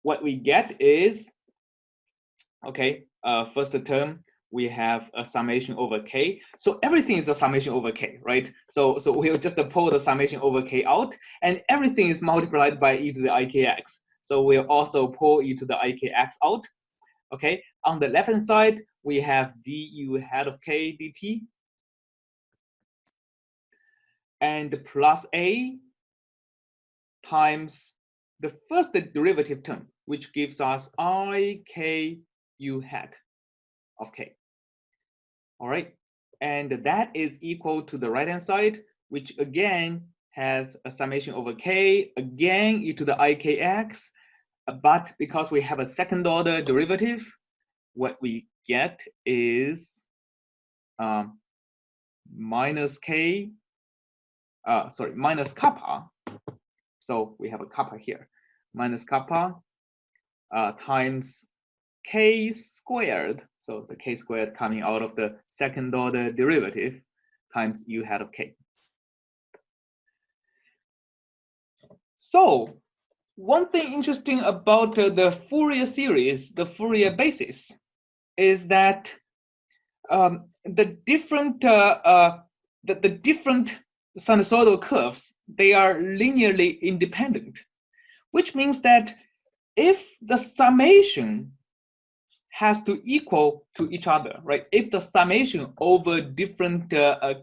what we get is, okay, first term, we have a summation over k. So everything is a summation over k, right? So we'll just pull the summation over k out, and everything is multiplied by e to the ikx. So we'll also pull e to the ikx out. Okay, on the left-hand side, we have du hat of k dt, and plus a times the first derivative term, which gives us ικού hat of k. All right, and that is equal to the right-hand side, which again has a summation over k, again e to the ikx, but because we have a second order derivative, what we get is minus kappa. So we have a kappa here, minus kappa times k squared. So the k squared coming out of the second order derivative times u hat of k. So one thing interesting about the Fourier series, the Fourier basis, is that the different sinusoidal curves, they are linearly independent, which means that if the summation has to equal to each other, right? If the summation over different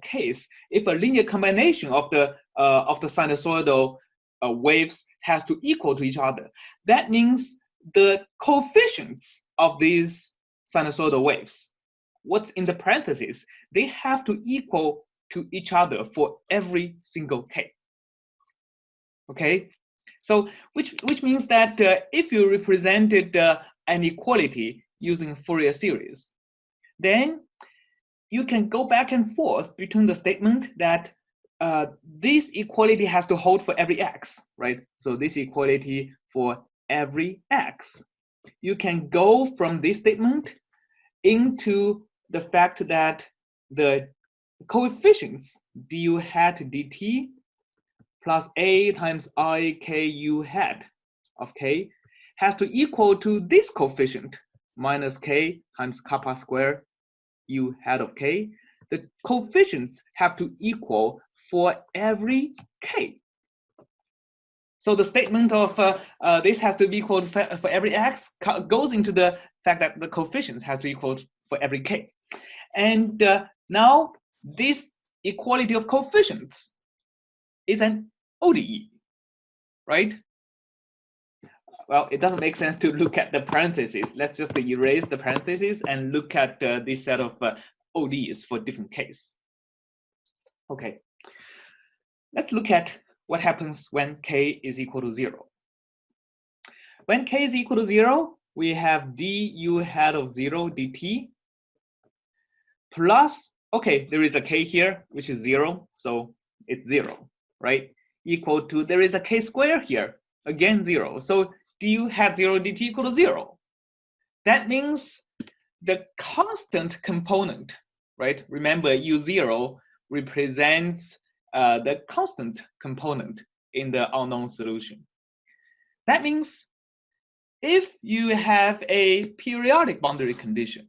case, if a linear combination of the sinusoidal waves has to equal to each other, that means the coefficients of these sinusoidal waves, what's in the parentheses, they have to equal to each other for every single k. Okay, so which means that if you represented an equality using Fourier series, then you can go back and forth between the statement that this equality has to hold for every x, right? So this equality for every x. You can go from this statement into the fact that the coefficients du hat dt plus a times IKU hat of k has to equal to this coefficient minus k times kappa square u hat of k. The coefficients have to equal for every k. So the statement of this has to be equal for every x goes into the fact that the coefficients have to equal for every k. And now this equality of coefficients is an ODE, right? Well, it doesn't make sense to look at the parentheses. Let's just erase the parentheses and look at this set of ODEs for different case. Okay, let's look at what happens when k is equal to 0. When k is equal to 0, we have du hat of 0 dt plus, okay, there is a k here, which is 0, so it's 0, right? Equal to, there is a k square here, again 0. So du hat 0 dt equal to 0. That means the constant component, right? Remember, u0 represents the constant component in the unknown solution. That means if you have a periodic boundary condition,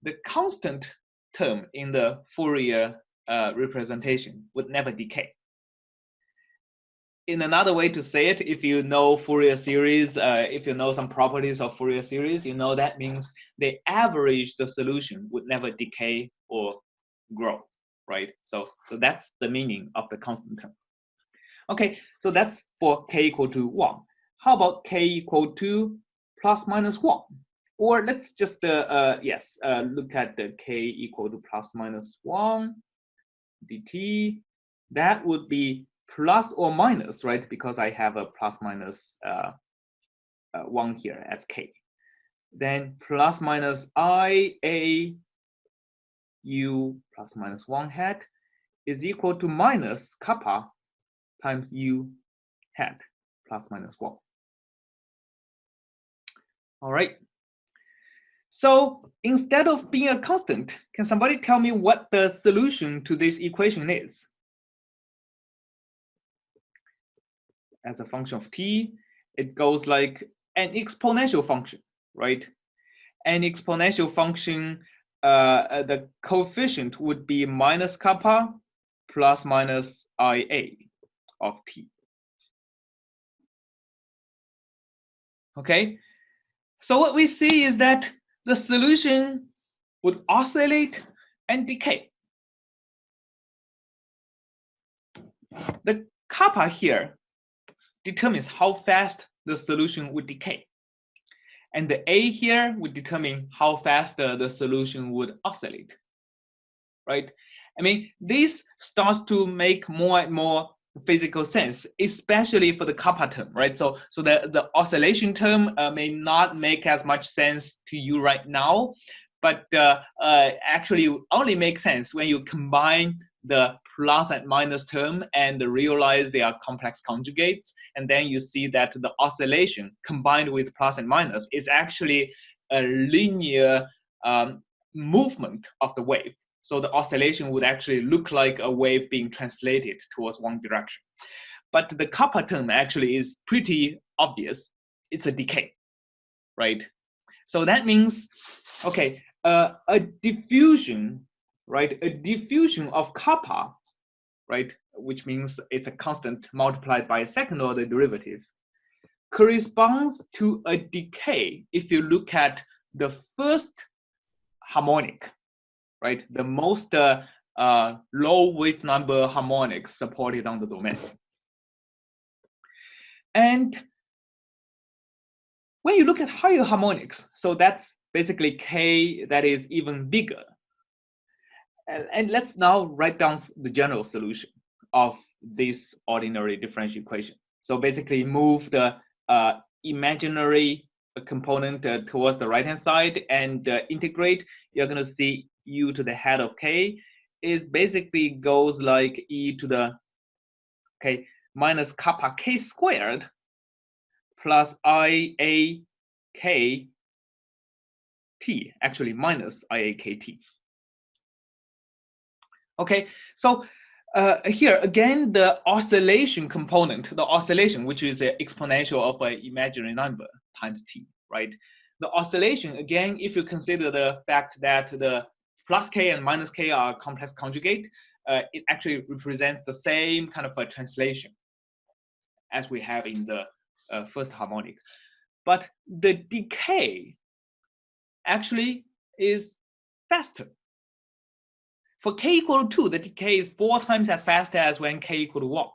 the constant term in the Fourier representation would never decay. In another way to say it, if you know Fourier series, if you know some properties of Fourier series, you know that means the average, the solution would never decay or grow, right? So that's the meaning of the constant term. Okay, so that's for k equal to 1. How about k equal to plus minus 1? Or let's just, look at the k equal to plus minus 1 dt. That would be plus or minus, right? Because I have a plus minus 1 here as k. Then plus minus ia u plus minus 1 hat is equal to minus kappa times u hat plus minus 1. All right. So instead of being a constant, can somebody tell me what the solution to this equation is? As a function of t, it goes like an exponential function, right? An exponential function, the coefficient would be minus kappa plus minus IA of t. Okay, so what we see is that the solution would oscillate and decay. The kappa here determines how fast the solution would decay. And the A here would determine how fast the solution would oscillate, right? I mean, this starts to make more and more physical sense, especially for the kappa term, right? So the oscillation term may not make as much sense to you right now, but actually only makes sense when you combine the plus and minus term and realize they are complex conjugates, and then you see that the oscillation combined with plus and minus is actually a linear movement of the wave. So the oscillation would actually look like a wave being translated towards one direction. But the kappa term actually is pretty obvious. It's a decay, right? So that means, okay, a diffusion, right? A diffusion of kappa, right? Which means it's a constant multiplied by a second order derivative, corresponds to a decay if you look at the first harmonic, right? The most low wave number harmonics supported on the domain. And when you look at higher harmonics, so that's basically k that is even bigger. And let's now write down the general solution of this ordinary differential equation. So basically move the imaginary component towards the right-hand side and integrate. You're going to see u to the head of k is basically goes like e to the minus kappa k squared plus ia k t, actually minus ia k t. Okay, so here again, the oscillation component, the oscillation, which is an exponential of an imaginary number times t, right? The oscillation, again, if you consider the fact that the plus k and minus k are complex conjugate, it actually represents the same kind of a translation as we have in the first harmonic. But the decay actually is faster. For k equal to 2, the decay is 4 times as fast as when k equal to 1.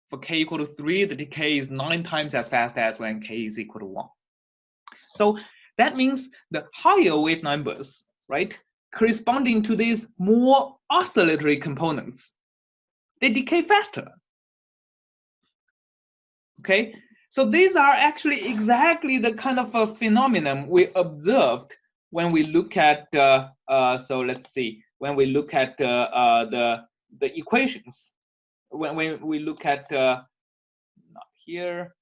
For k equal to 3, the decay is 9 times as fast as when k is equal to 1. So that means the higher wave numbers, right, corresponding to these more oscillatory components, they decay faster. Okay, so these are actually exactly the kind of a phenomenon we observed when we look at, so let's see, when we look at the equations, when we look at, not here,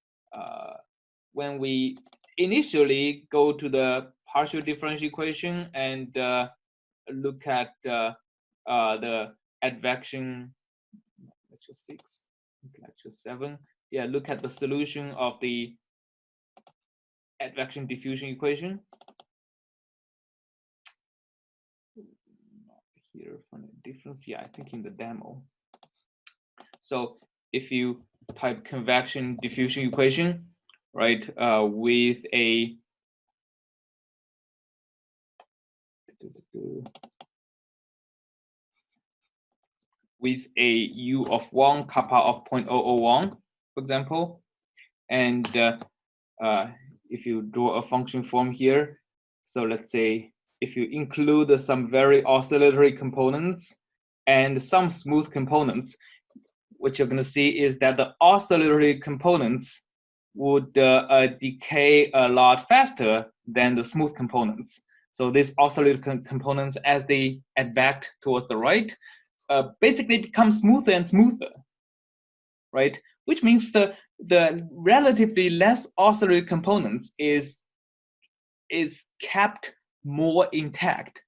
when we initially go to the partial differential equation and look at the advection, lecture 6, lecture 7, yeah, look at the solution of the advection diffusion equation. Here for the difference, yeah, I think in the demo. So if you type convection diffusion equation, right, with a u of 1, kappa of 0.001, for example, and if you draw a function form here, so let's say if you include some very oscillatory components and some smooth components, what you're going to see is that the oscillatory components would decay a lot faster than the smooth components. So these oscillatory components, as they advect towards the right, basically become smoother and smoother, right? Which means the relatively less oscillatory components is kept more intact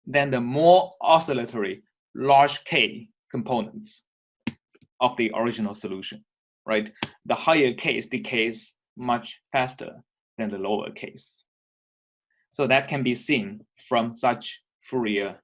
than the more oscillatory large K components of the original solution, right? The higher K decays much faster than the lower case. So that can be seen from such Fourier